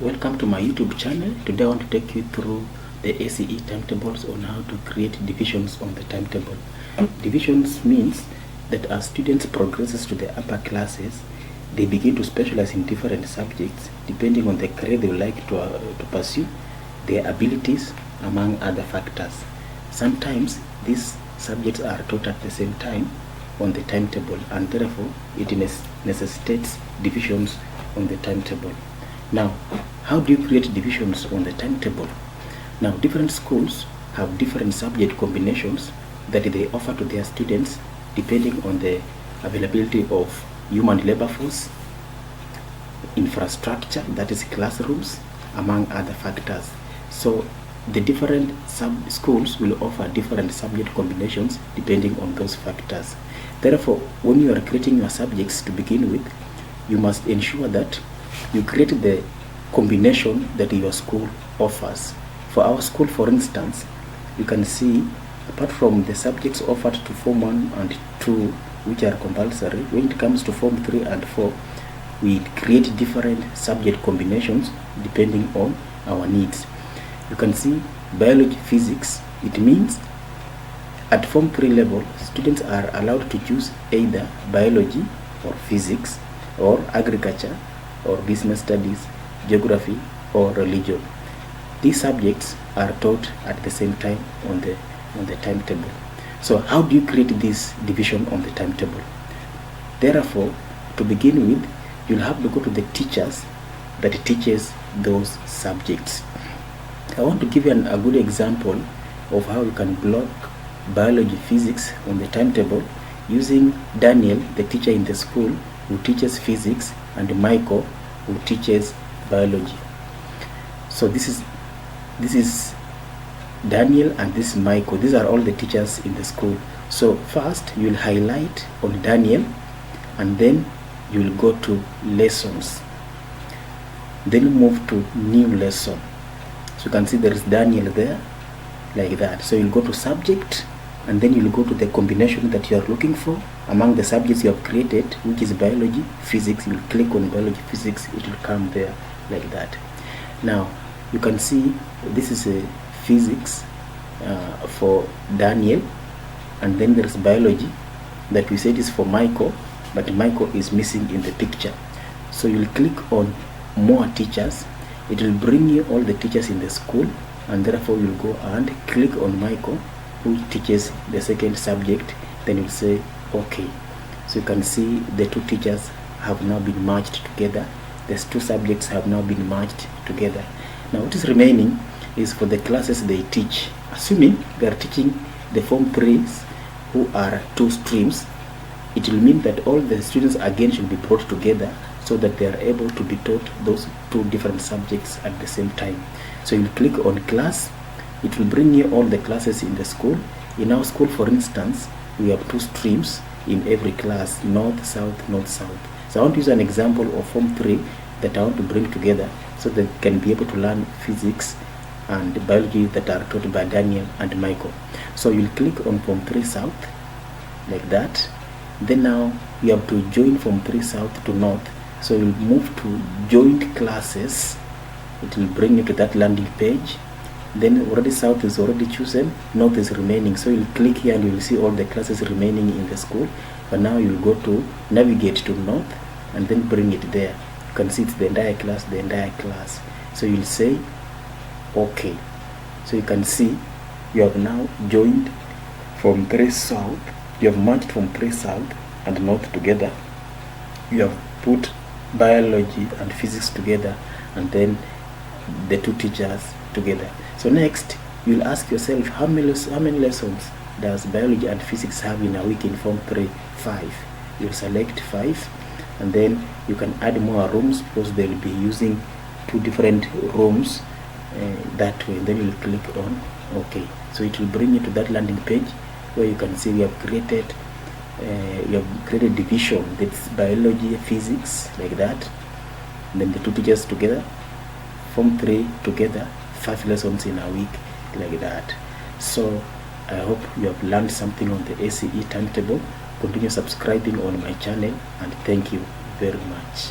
Welcome to my YouTube channel. Today I want to take you through the ACE timetables on how to create divisions on the timetable. Divisions means that as students progresses to the upper classes, they begin to specialize in different subjects depending on the career they would like to pursue, their abilities, among other factors. Sometimes these subjects are taught at the same time on the timetable, and therefore it necessitates divisions on the timetable. Now, how do you create divisions on the timetable? Now, different schools have different subject combinations that they offer to their students depending on the availability of human labor force, infrastructure, that is classrooms, among other factors. So the different schools will offer different subject combinations depending on those factors. Therefore, when you are creating your subjects to begin with, you must ensure that you create the combination that your school offers. For our school, for instance, you can see, apart from the subjects offered to Form 1 and 2, which are compulsory, when it comes to Form 3 and 4, we create different subject combinations depending on our needs. You can see biology, physics. It means at Form 3 level, students are allowed to choose either biology or physics, or agriculture, or business studies, geography, or religion. These subjects are taught at the same time on the timetable. So how do you create this division on the timetable? Therefore, to begin with, you'll have to go to the teachers that teaches those subjects. I want to give you a good example of how you can block biology, physics on the timetable using Daniel, the teacher in the school who teaches physics, and Michael, who teaches biology. So this is Daniel and this is Michael. These are all the teachers in the school. So first you will highlight on Daniel, and then you will go to lessons, then move to new lesson. So you can see there is Daniel there, like that. So you'll go to subject, and then you'll go to the combination that you are looking for among the subjects you have created, which is biology, physics. You'll click on biology, physics, it will come there like that. Now you can see this is a physics for Daniel, and then there is biology that we said is for Michael, but Michael is missing in the picture. So you'll click on more teachers. It will bring you all the teachers in the school, and therefore you'll go and click on Michael, who teaches the second subject. Then you'll say okay. So you can see the two teachers have now been merged together. These two subjects have now been merged together. Now what is remaining is for the classes they teach. Assuming they are teaching the Form 3s, who are two streams, it will mean that all the students again should be brought together so that they are able to be taught those two different subjects at the same time. So you'll click on class. It will bring you all the classes in the school. In our school, for instance, we have two streams in every class, north, south, north, south. So I want to use an example of Form 3 that I want to bring together so that they can be able to learn physics and biology that are taught by Daniel and Michael. So you'll click on Form 3 South, like that. Then now you have to join Form 3 South to North. So you'll move to joined classes. It will bring you to that landing page. Then already South is already chosen, North is remaining. So you'll click here and you'll see all the classes remaining in the school. But now you'll go to navigate to North and then bring it there. You can see it's the entire class, So you'll say okay. So you can see you have now joined Form 3 South. You have merged Form 3 South and North together. You have put biology and physics together, and then the two teachers together. So next, you'll ask yourself, how many lessons does biology and physics have in a week in Form 3? 5. You'll select 5, and then you can add more rooms because they'll be using two different rooms that way. Then you'll click on OK. So it will bring you to that landing page where you can see we have created division. That's biology, physics, like that. And then the two teachers together, Form 3 together, 5 lessons in a week, like that. So I hope you have learned something on the ACE timetable. Continue subscribing on my channel, and thank you very much.